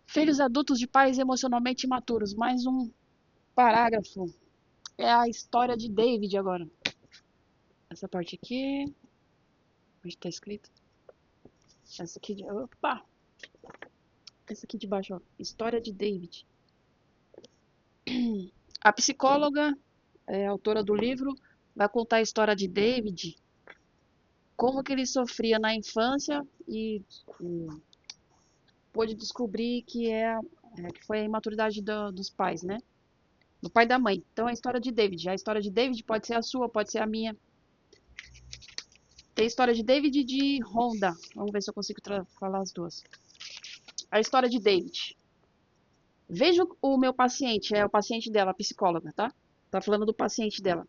Filhos adultos de pais emocionalmente imaturos. Mais um parágrafo. É a história de David agora. Essa parte aqui. Onde está escrito? Essa aqui de. Opa! Essa aqui de baixo, ó. História de David. A psicóloga, autora do livro, vai contar a história de David, como que ele sofria na infância e pôde descobrir que foi a imaturidade dos pais, né? Do pai e da mãe. Então, é a história de David. A história de David pode ser a sua, pode ser a minha. Tem a história de David e de Honda. Vamos ver se eu consigo falar as duas. A história de David. Veja o meu paciente, é o paciente dela, a psicóloga, tá? Tá falando do paciente dela.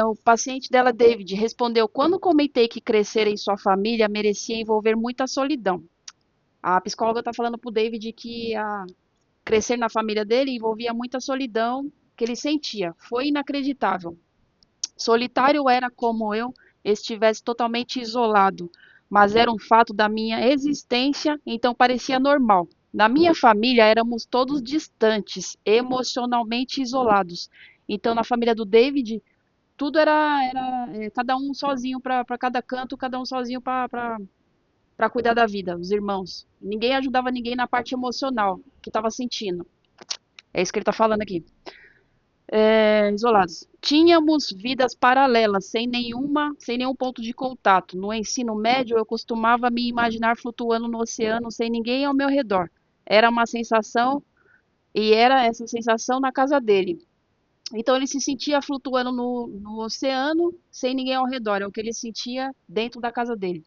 O paciente dela, David, respondeu: quando comentei que crescer em sua família merecia envolver muita solidão. A psicóloga está falando para o David que crescer na família dele envolvia muita solidão que ele sentia. Foi inacreditável. Solitário era como eu estivesse totalmente isolado, mas era um fato da minha existência, então parecia normal. Na minha família éramos todos distantes, emocionalmente isolados. Então, na família do David, tudo era cada um sozinho para cada canto, cada um sozinho para cuidar da vida, os irmãos. Ninguém ajudava ninguém na parte emocional que estava sentindo. É isso que ele está falando aqui. Isolados. Tínhamos vidas paralelas, sem nenhum ponto de contato. No ensino médio, eu costumava me imaginar flutuando no oceano sem ninguém ao meu redor. Era uma sensação, e era essa sensação na casa dele. Então ele se sentia flutuando no oceano sem ninguém ao redor. É o que ele sentia dentro da casa dele.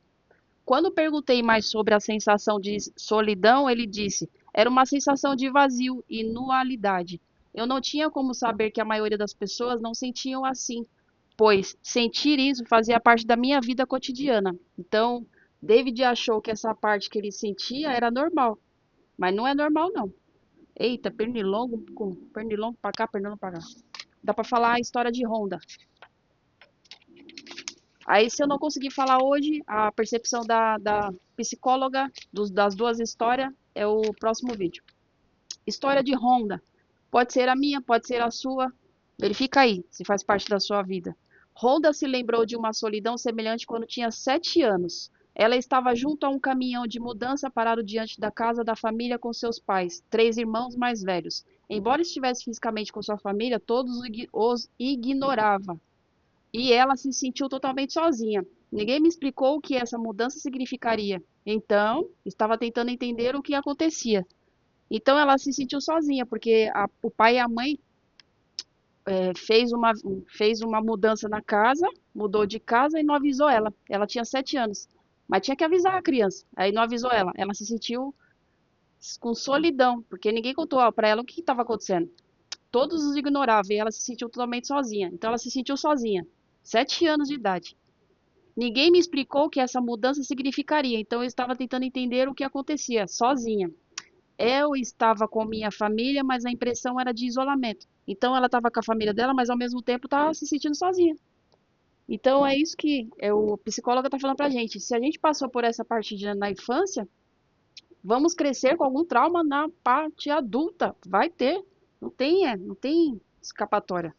Quando perguntei mais sobre a sensação de solidão, ele disse: era uma sensação de vazio e nualidade. Eu não tinha como saber que a maioria das pessoas não sentiam assim, pois sentir isso fazia parte da minha vida cotidiana. Então, David achou que essa parte que ele sentia era normal, mas não é normal não. Eita, pernilongo, pernilongo pra cá, pernilongo pra cá. Dá pra falar a história de Honda. Aí, se eu não conseguir falar hoje, a percepção da psicóloga das duas histórias é o próximo vídeo. História de Honda. Pode ser a minha, pode ser a sua. Verifica aí se faz parte da sua vida. Honda se lembrou de uma solidão semelhante quando tinha 7 anos. Ela estava junto a um caminhão de mudança parado diante da casa da família com seus pais, 3 irmãos mais velhos. Embora estivesse fisicamente com sua família, todos os ignorava e ela se sentiu totalmente sozinha. Ninguém me explicou o que essa mudança significaria. Então, estava tentando entender o que acontecia. Então, ela se sentiu sozinha, porque o pai e a mãe fez uma mudança na casa, mudou de casa e não avisou ela. Ela tinha 7 anos, mas tinha que avisar a criança. Aí não avisou ela. Ela se sentiu com solidão, porque ninguém contou para ela o que estava acontecendo. Todos os ignoravam e ela se sentiu totalmente sozinha. Então, ela se sentiu sozinha. 7 anos de idade. Ninguém me explicou o que essa mudança significaria, então eu estava tentando entender o que acontecia, sozinha. Eu estava com minha família, mas a impressão era de isolamento. Então ela estava com a família dela, mas ao mesmo tempo estava se sentindo sozinha. Então é isso que o psicólogo está falando pra gente. Se a gente passou por essa parte na infância, vamos crescer com algum trauma na parte adulta. Vai ter. Não tem escapatória.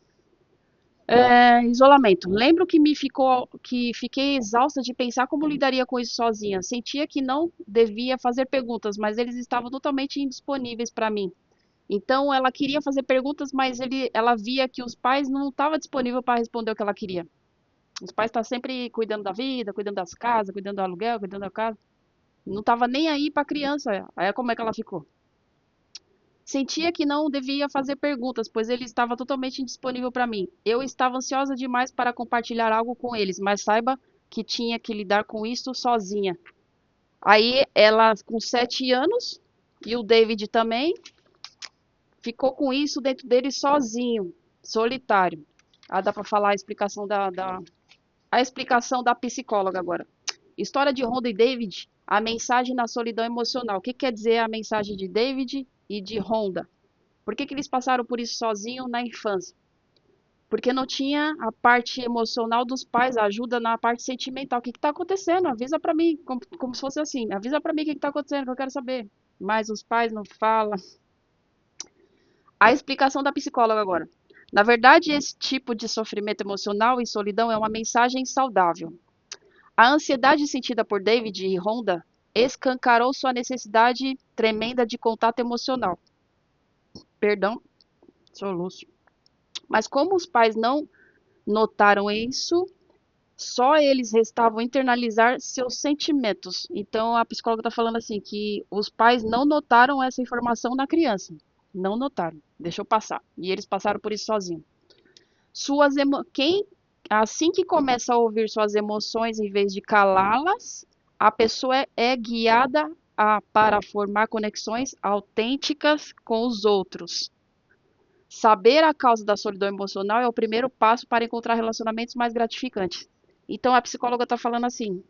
Isolamento. Lembro que fiquei exausta de pensar como lidaria com isso sozinha. Sentia que não devia fazer perguntas, mas eles estavam totalmente indisponíveis para mim. Então ela queria fazer perguntas, mas ela via que os pais não estavam disponíveis para responder o que ela queria. Os pais estão sempre cuidando da vida, cuidando das casas, cuidando do aluguel, cuidando da casa. Não estava nem aí para a criança. Aí como é que ela ficou? Sentia que não devia fazer perguntas, pois ele estava totalmente indisponível para mim. Eu estava ansiosa demais para compartilhar algo com eles, mas saiba que tinha que lidar com isso sozinha. Aí ela, com 7 anos, e o David também, ficou com isso dentro dele sozinho, solitário. Ah, dá para falar a explicação a explicação da psicóloga agora. História de Honda e David, a mensagem na solidão emocional. O que quer dizer a mensagem de David e de Honda? Por que eles passaram por isso sozinho na infância? Porque não tinha a parte emocional dos pais, a ajuda na parte sentimental. O que está acontecendo? Avisa para mim, como se fosse assim. Avisa para mim o que está acontecendo, que eu quero saber. mas os pais não falam. A explicação da psicóloga agora. Na verdade, esse tipo de sofrimento emocional e solidão é uma mensagem saudável. A ansiedade sentida por David e Rhonda escancarou sua necessidade tremenda de contato emocional. Perdão, soluço. Mas como os pais não notaram isso, só eles restavam internalizar seus sentimentos. Então a psicóloga está falando assim que os pais não notaram essa informação na criança. Não notaram, deixou passar. E eles passaram por isso sozinhos. Quem assim que começa a ouvir suas emoções em vez de calá-las, a pessoa é guiada para formar conexões autênticas com os outros. Saber a causa da solidão emocional é o primeiro passo para encontrar relacionamentos mais gratificantes. Então a psicóloga está falando assim: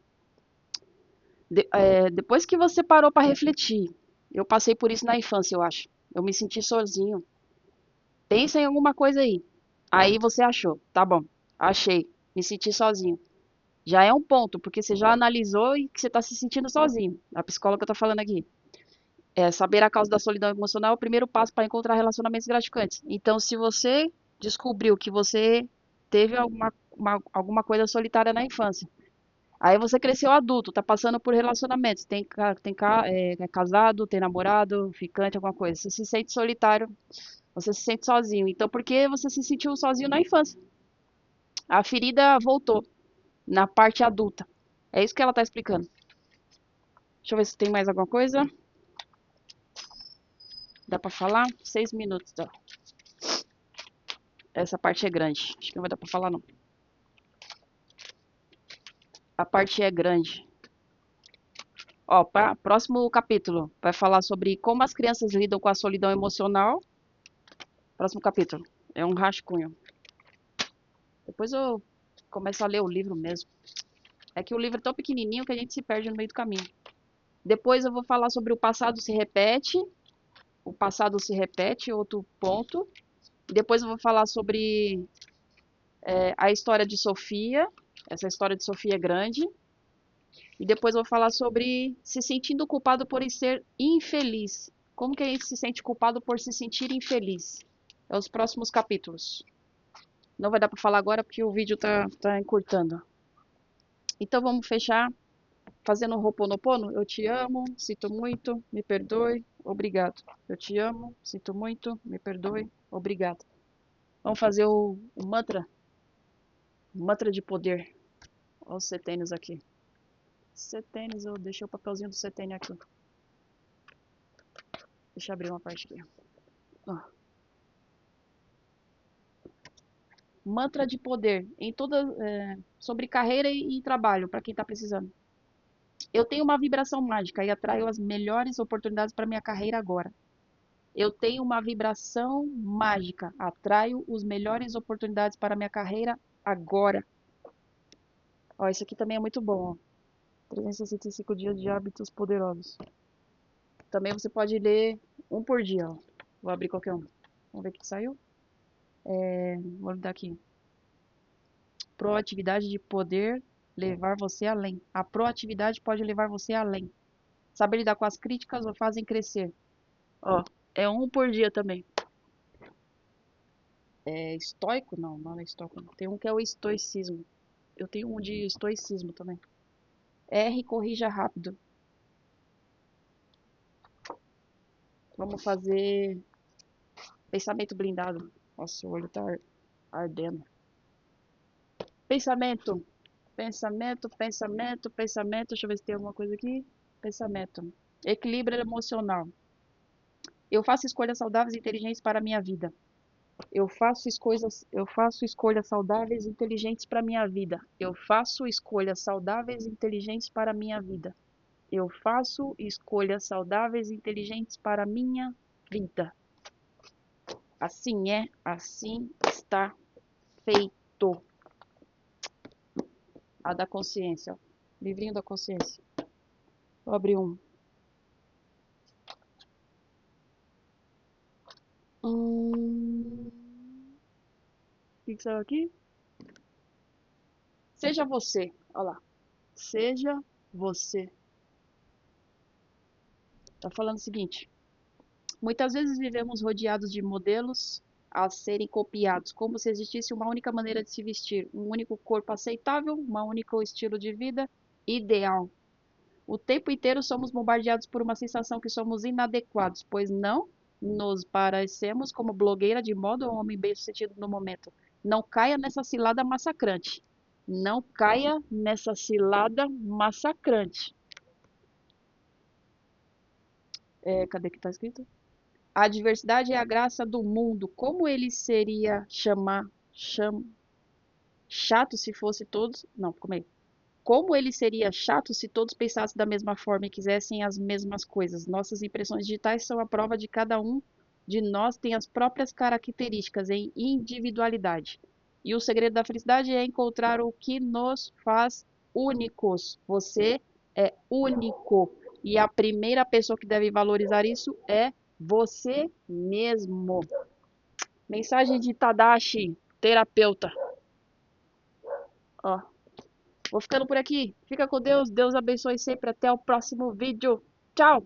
depois que você parou para refletir, eu passei por isso na infância, eu acho. Eu me senti sozinho. Pensa em alguma coisa aí. Aí você achou, tá bom, achei, me senti sozinho. Já é um ponto, porque você já analisou e que você está se sentindo sozinho. A psicóloga está falando aqui. Saber a causa da solidão emocional é o primeiro passo para encontrar relacionamentos gratificantes. Então, se você descobriu que você teve alguma coisa solitária na infância, aí você cresceu adulto, tá passando por relacionamentos, é casado, tem namorado, ficante, alguma coisa. Você se sente solitário, você se sente sozinho. Então, por que você se sentiu sozinho na infância? A ferida voltou na parte adulta. É isso que ela tá explicando. Deixa eu ver se tem mais alguma coisa. Dá pra falar? 6 minutos, tá? Essa parte é grande. Acho que não vai dar pra falar, não. A parte é grande. Ó, próximo capítulo vai falar sobre como as crianças lidam com a solidão emocional. Próximo capítulo. É um rascunho. Depois eu começo a ler o livro mesmo. É que o livro é tão pequenininho que a gente se perde no meio do caminho. Depois eu vou falar sobre o passado se repete. O passado se repete, outro ponto. Depois eu vou falar sobre a história de Sofia. Essa história de Sofia é grande. E depois eu vou falar sobre se sentindo culpado por ser infeliz. Como que a gente se sente culpado por se sentir infeliz? É os próximos capítulos. Não vai dar para falar agora porque o vídeo tá encurtando. Então vamos fechar fazendo um Ho'oponopono. Eu te amo, sinto muito, me perdoe, obrigado. Eu te amo, sinto muito, me perdoe, obrigado. Vamos fazer o mantra de poder. Olha os setênios aqui. Setênios, eu deixei o papelzinho do setênio aqui. Deixa eu abrir uma parte aqui. Ó. Mantra de poder em sobre carreira e trabalho para quem está precisando. Eu tenho uma vibração mágica e atraio as melhores oportunidades para minha carreira agora. Eu tenho uma vibração mágica, atraio as melhores oportunidades para minha carreira agora. Ó, isso aqui também é muito bom. Ó. 365 dias de hábitos poderosos. Também você pode ler um por dia. Ó. Vou abrir qualquer um. Vamos ver o que saiu. Vou dar aqui. Proatividade de poder levar você além. A proatividade pode levar você além. Saber lidar com as críticas ou fazem crescer. Ó, é um por dia também. É estoico? Não, não é estoico. Tem um que é o estoicismo. Eu tenho um de estoicismo também. R, corrija rápido. Vamos fazer pensamento blindado. Nossa, o olho tá ardendo. Pensamento. Pensamento, pensamento, pensamento. Deixa eu ver se tem alguma coisa aqui. Pensamento. Equilíbrio emocional. Eu faço escolhas saudáveis e inteligentes para a minha vida. Eu faço escolhas saudáveis e inteligentes para a minha vida. Eu faço escolhas saudáveis e inteligentes para a minha vida. Eu faço escolhas saudáveis e inteligentes para a minha vida. Assim é, assim está feito. A da consciência. Livrinho da consciência. Vou abrir um. O que saiu aqui? Seja você. Olha lá. Seja você. Tá falando o seguinte: muitas vezes vivemos rodeados de modelos a serem copiados, como se existisse uma única maneira de se vestir, um único corpo aceitável, um único estilo de vida ideal. O tempo inteiro somos bombardeados por uma sensação que somos inadequados, pois não nos parecemos como blogueira de modo ou homem bem-sucedido no momento. Não caia nessa cilada massacrante. Não caia nessa cilada massacrante. Cadê que tá escrito? A diversidade é a graça do mundo. Como ele seria chato se fosse todos. Não, como é? Como ele seria chato se todos pensassem da mesma forma e quisessem as mesmas coisas. Nossas impressões digitais são a prova de cada um de nós tem as próprias características em individualidade. E o segredo da felicidade é encontrar o que nos faz únicos. Você é único. E a primeira pessoa que deve valorizar isso é você mesmo. Mensagem de Tadashi, terapeuta. Ó, vou ficando por aqui. Fica com Deus. Deus abençoe sempre. Até o próximo vídeo. Tchau!